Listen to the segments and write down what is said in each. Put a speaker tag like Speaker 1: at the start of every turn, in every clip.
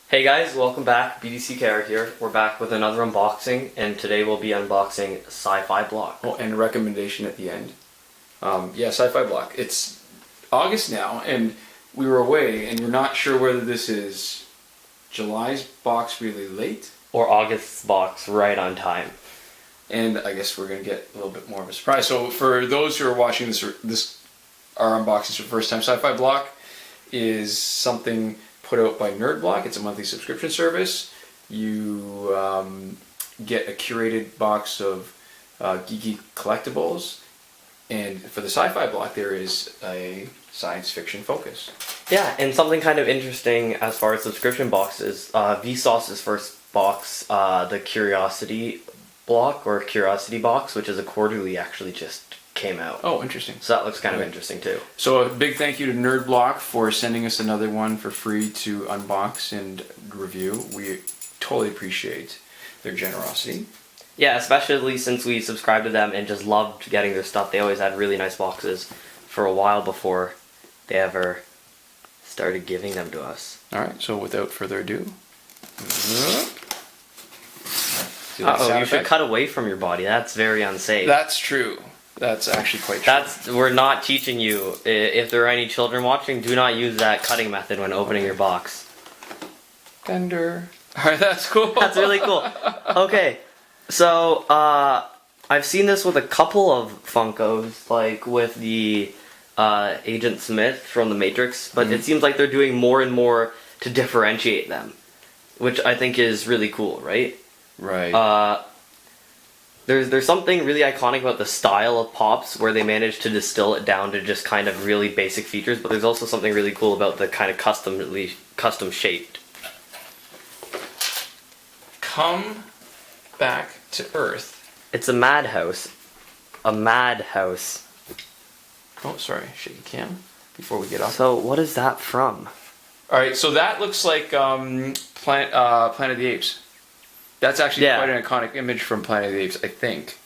Speaker 1: Hey guys, welcome back. BDC Care here. We're back with another unboxing, and today we'll be unboxing SCI-FI Block.
Speaker 2: Oh, and a recommendation at the end. Yeah, SCI-FI Block. It's August now, and we were away, and we're not sure whether this is July's box really late,
Speaker 1: Or August's box right on time.
Speaker 2: and I guess we're gonna get a little bit more of a surprise. So for those who are watching this our unboxings for the first time, SCI-FI Block is something put out by Nerd Block. It's a monthly subscription service. You get a curated box of geeky collectibles, and for the Sci-Fi Block there is a science fiction focus.
Speaker 1: Yeah, and something kind of interesting as far as subscription boxes, Vsauce's first box, the Curiosity Block, or Curiosity Box, which is a quarterly, actually just came out.
Speaker 2: Oh, interesting.
Speaker 1: So that looks kind of interesting too.
Speaker 2: So a big thank you to Nerd Block for sending us another one for free to unbox and review. We totally appreciate their generosity.
Speaker 1: Yeah, especially since we subscribed to them and just loved getting their stuff. They always had really nice boxes for a while before they ever started giving them to us.
Speaker 2: Alright, so without further ado.
Speaker 1: Uh-oh, you should cut away from your body. That's very unsafe.
Speaker 2: That's true. That's actually quite true.
Speaker 1: We're not teaching you. If there are any children watching, do not use that cutting method when opening your box.
Speaker 2: Bender. Alright, that's cool.
Speaker 1: That's really cool. Okay, so I've seen this with a couple of Funkos, like with the Agent Smith from The Matrix, but it seems like they're doing more and more to differentiate them, which I think is really cool, right?
Speaker 2: Right.
Speaker 1: There's something really iconic about the style of Pops, where they managed to distill it down to just kind of really basic features, but there's also something really cool about the kind of custom shaped.
Speaker 2: Come back to Earth.
Speaker 1: It's a madhouse. A madhouse.
Speaker 2: Oh, sorry, shaky cam before we get off.
Speaker 1: So what is that from?
Speaker 2: Alright, so that looks like Planet of the Apes. That's actually quite an iconic image from Planet of the Apes, I think.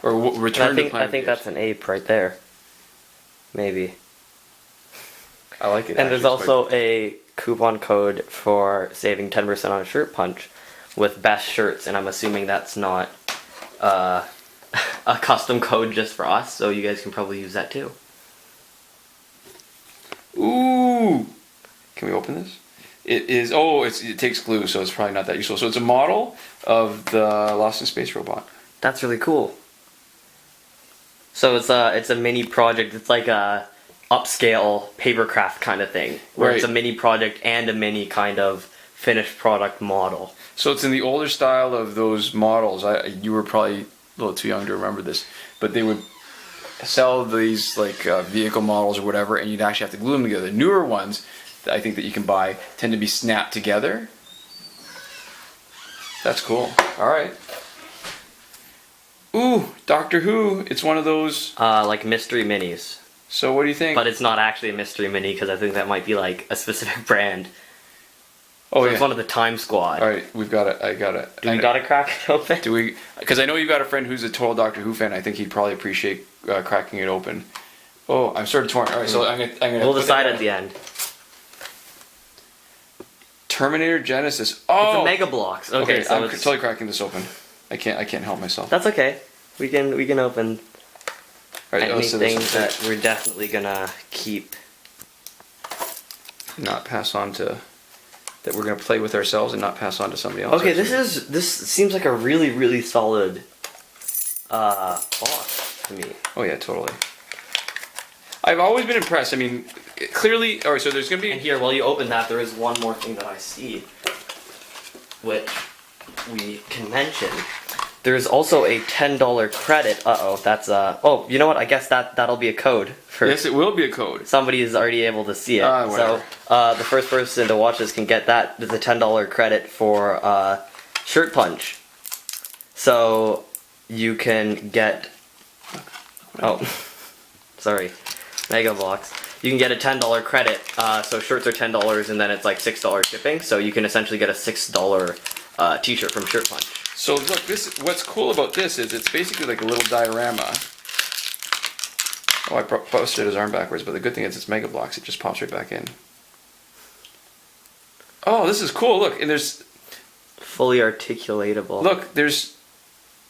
Speaker 2: Or Return to Planet of the Apes.
Speaker 1: I think that's an ape right there. Maybe.
Speaker 2: I like it.
Speaker 1: And there's also a coupon code for saving 10% on a shirt punch with best shirts, and I'm assuming that's not a custom code just for us, so you guys can probably use that too.
Speaker 2: Ooh! Can we open this? It is, it takes glue, so it's probably not that useful. So it's a model of the Lost in Space robot.
Speaker 1: That's really cool. So it's a mini project. It's like a upscale papercraft kind of thing, where it's a mini project and a mini kind of finished product model.
Speaker 2: So it's in the older style of those models. You were probably a little too young to remember this, but they would sell these like vehicle models or whatever, and you'd actually have to glue them together. The newer ones, I think that you can buy, tend to be snapped together. That's cool. Alright. Ooh, Doctor Who. It's one of those...
Speaker 1: like mystery minis.
Speaker 2: So what do you think?
Speaker 1: But it's not actually a mystery mini, because I think that might be like a specific brand.
Speaker 2: Oh,
Speaker 1: so
Speaker 2: yeah.
Speaker 1: It's one of the Time Squad.
Speaker 2: Alright, we've got it. I got it.
Speaker 1: Do we gotta crack it open?
Speaker 2: Do we... Because I know you've got a friend who's a total Doctor Who fan. I think he'd probably appreciate cracking it open. Oh, I'm sort of torn. Alright, so I'm gonna
Speaker 1: we'll decide at the end.
Speaker 2: Terminator Genesis. Oh,
Speaker 1: it's a Mega Blocks. Okay, so
Speaker 2: I'm totally cracking this open. I can't help myself.
Speaker 1: That's okay. We can open anything
Speaker 2: so
Speaker 1: that we're definitely gonna keep.
Speaker 2: Not pass on to, that we're gonna play with ourselves and not pass on to somebody else.
Speaker 1: Okay, this seems like a really solid box to me.
Speaker 2: Oh yeah, totally. I've always been impressed. I mean, clearly. All right, so there's gonna be.
Speaker 1: And here, while you open that, there is one more thing that I see, which we can mention. There's also a $10 credit. That's oh, you know what? I guess that'll be a code for.
Speaker 2: Yes, it will be a code.
Speaker 1: Somebody is already able to see it.
Speaker 2: Whatever.
Speaker 1: So the first person to watch this can get that. There's a $10 credit for Shirt Punch. So you can get. Oh, sorry. Mega Blocks. You can get a $10 credit, so shirts are $10 and then it's like $6 shipping, so you can essentially get a $6 t-shirt from Shirt Punch.
Speaker 2: So look, what's cool about this is it's basically like a little diorama. Oh, I posted his arm backwards, but the good thing is it's Mega Blocks, it just pops right back in. Oh, this is cool. Look, and there's
Speaker 1: Fully articulatable.
Speaker 2: look, there's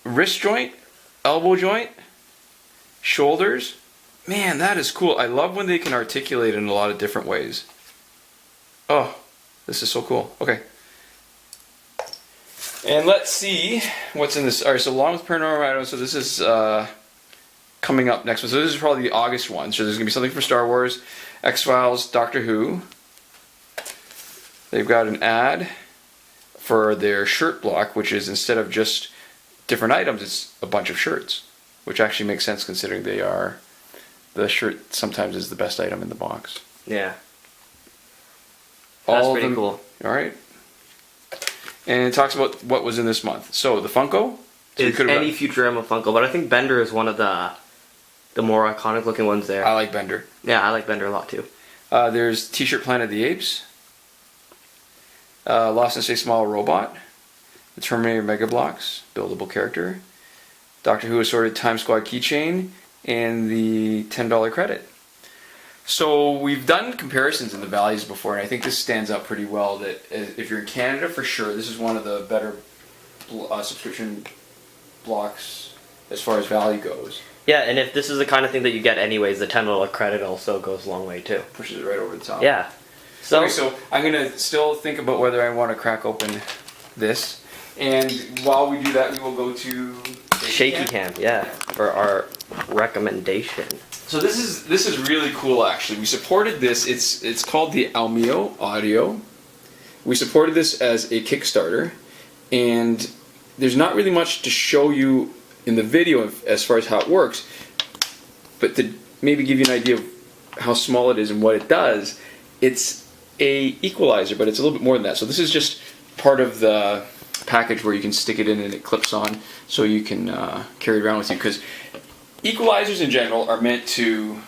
Speaker 2: wrist joint, elbow joint, shoulders. Man, that is cool. I love when they can articulate in a lot of different ways. Oh, this is so cool. Okay. And let's see what's in this. All right, so along with paranormal items, so this is coming up next one. So this is probably the August one. So there's going to be something for Star Wars, X-Files, Doctor Who. They've got an ad for their shirt block, which is instead of just different items, it's a bunch of shirts, which actually makes sense considering they are. The shirt sometimes is the best item in the box.
Speaker 1: Yeah. That's pretty cool.
Speaker 2: All right. And it talks about what was in this month. So the Funko. So
Speaker 1: It's any Futurama Funko, but I think Bender is one of the more iconic looking ones there.
Speaker 2: I like Bender.
Speaker 1: Yeah, I like Bender a lot too.
Speaker 2: There's T-shirt Planet of the Apes. Lost in Space Model Robot. The Terminator Mega Blocks, buildable character. Doctor Who Assorted Time Squad keychain, and the $10 credit. So we've done comparisons in the values before, and I think this stands out pretty well. That if you're in Canada, for sure, this is one of the better subscription blocks as far as value goes.
Speaker 1: Yeah, and if this is the kind of thing that you get anyways, the $10 credit also goes a long way too.
Speaker 2: Pushes it right over the top.
Speaker 1: Yeah.
Speaker 2: So I'm gonna still think about whether I want to crack open this, and while we do that, we will go to
Speaker 1: Shaky Cam, yeah, for our recommendation.
Speaker 2: So this is really cool actually. We supported this. It's called the AUMEO Audio. We supported this as a Kickstarter, and there's not really much to show you in the video as far as how it works, but to maybe give you an idea of how small it is and what it does, it's a equalizer, but it's a little bit more than that. So this is just part of the package where you can stick it in and it clips on, so you can carry it around with you. Because equalizers in general are meant to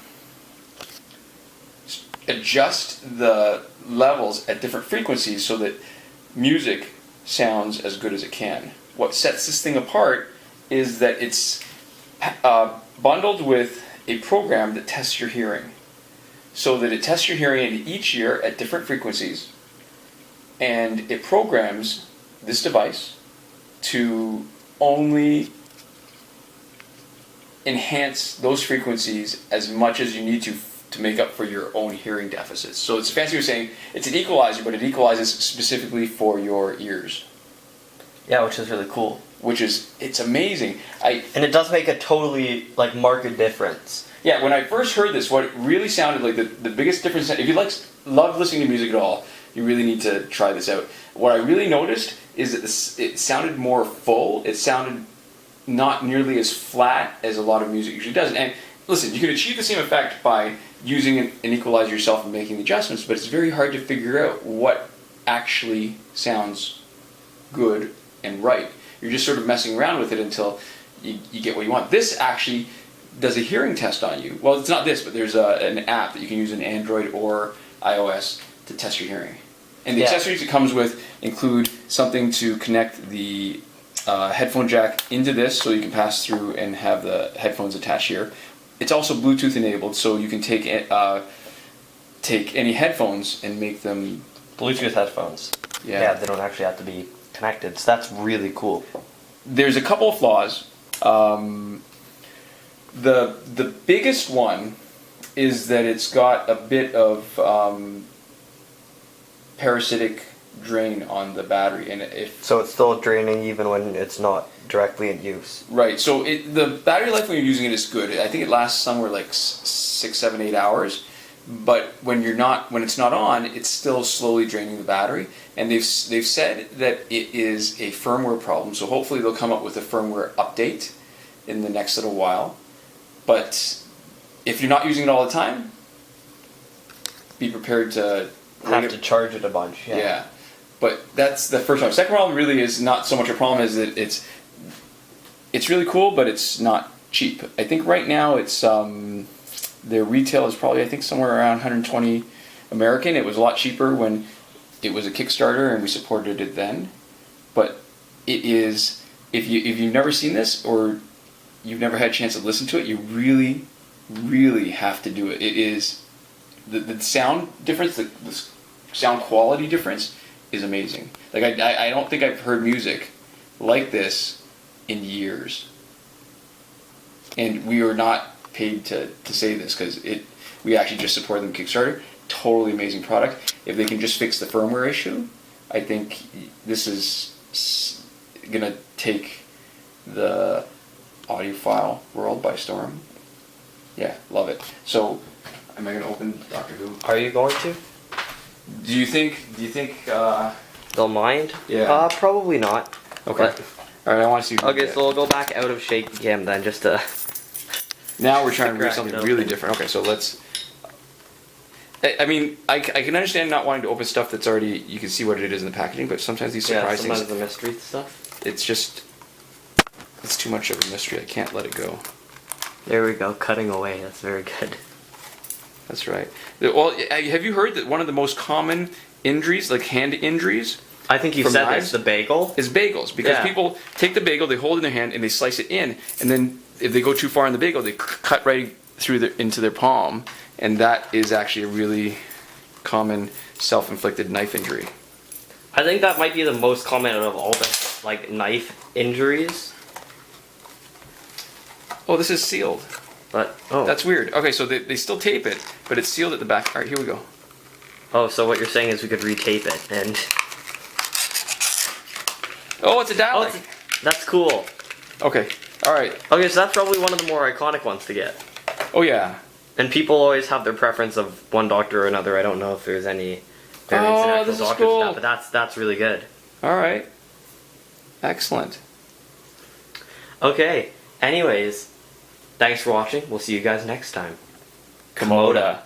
Speaker 2: adjust the levels at different frequencies so that music sounds as good as it can. What sets this thing apart is that it's bundled with a program that tests your hearing. So that it tests your hearing each year at different frequencies, and it programs this device to only enhance those frequencies as much as you need to make up for your own hearing deficits. So it's a fancy way of saying it's an equalizer, but it equalizes specifically for your ears.
Speaker 1: Yeah, which is really cool.
Speaker 2: It's amazing.
Speaker 1: And it does make a totally marked difference.
Speaker 2: Yeah, when I first heard this, what it really sounded like, the biggest difference, if you love listening to music at all, you really need to try this out. What I really noticed is that it sounded more full. It sounded not nearly as flat as a lot of music usually does. And listen, you can achieve the same effect by using an equalizer yourself and making the adjustments, but it's very hard to figure out what actually sounds good and right. You're just sort of messing around with it until you get what you want. This actually does a hearing test on you. Well, it's not this, but there's an app that you can use in Android or iOS to test your hearing. And the accessories it comes with include something to connect the headphone jack into this, so you can pass through and have the headphones attached here. It's also Bluetooth enabled, so you can take any headphones and make them
Speaker 1: Bluetooth headphones. Yeah, they don't actually have to be connected, so that's really cool.
Speaker 2: There's a couple of flaws. The biggest one is that it's got a bit of parasitic drain on the battery, and
Speaker 1: so it's still draining even when it's not directly in use.
Speaker 2: Right. So the battery life when you're using it is good. I think it lasts somewhere like 6, 7, 8 hours. But when it's not on, it's still slowly draining the battery. And they've said that it is a firmware problem. So hopefully they'll come up with a firmware update in the next little while. But if you're not using it all the time, be prepared to
Speaker 1: have to charge it a bunch.
Speaker 2: Yeah. But that's the first problem. Second problem really is not so much a problem as that it's really cool, but it's not cheap. I think right now it's their retail is probably, I think, somewhere around 120 American. It was a lot cheaper when it was a Kickstarter and we supported it then. But it is, if you've never seen this or you've never had a chance to listen to it, you really, really have to do it. It is the sound difference, the sound quality difference is amazing. Like I don't think I've heard music like this in years. And we are not paid to say this because we actually just support them Kickstarter. Totally amazing product. If they can just fix the firmware issue, I think this is gonna take the audiophile world by storm. Yeah, love it. So, am I gonna open Doctor Who?
Speaker 1: Are you going to?
Speaker 2: Do you think?
Speaker 1: They'll mind?
Speaker 2: Yeah.
Speaker 1: Probably not.
Speaker 2: Okay.
Speaker 1: But,
Speaker 2: all right. I want to see. What we
Speaker 1: okay,
Speaker 2: get.
Speaker 1: so we'll go back out of shaky cam then, just to.
Speaker 2: Now we're trying to do
Speaker 1: Crack
Speaker 2: something
Speaker 1: it
Speaker 2: really
Speaker 1: open.
Speaker 2: different. Okay, so let's. I mean, I can understand not wanting to open stuff that's already, you can see what it is in the packaging, but sometimes these
Speaker 1: Yeah,
Speaker 2: surprise
Speaker 1: sometimes
Speaker 2: things,
Speaker 1: the mystery stuff.
Speaker 2: it's too much of a mystery. I can't let it go.
Speaker 1: There we go, cutting away. That's very good.
Speaker 2: That's right. Well, have you heard that one of the most common injuries, like hand injuries,
Speaker 1: I think you
Speaker 2: from
Speaker 1: said
Speaker 2: knives,
Speaker 1: this, the bagel.
Speaker 2: is bagels. Because
Speaker 1: Yeah.
Speaker 2: people take the bagel, they hold it in their hand, and they slice it in, and then if they go too far in the bagel, they cut right through into their palm, and that is actually a really common self-inflicted knife injury.
Speaker 1: I think that might be the most common out of all the like knife injuries.
Speaker 2: Oh, this is sealed.
Speaker 1: But oh,
Speaker 2: That's weird. Okay, so they still tape it, but it's sealed at the back. All right, here we go.
Speaker 1: oh. So what you're saying is we could retape it, and
Speaker 2: Oh, it's a
Speaker 1: oh,
Speaker 2: Dalek.
Speaker 1: that's cool.
Speaker 2: Okay, all right.
Speaker 1: Okay, so that's probably one of the more iconic ones to get.
Speaker 2: Oh yeah.
Speaker 1: And people always have their preference of one doctor or another. I don't know if there's any variants in
Speaker 2: Oh,
Speaker 1: actual
Speaker 2: this is
Speaker 1: doctors
Speaker 2: cool.
Speaker 1: of that, but that's really good.
Speaker 2: All right. Excellent.
Speaker 1: Okay. Anyways, thanks for watching. We'll see you guys next time.
Speaker 2: Komoda.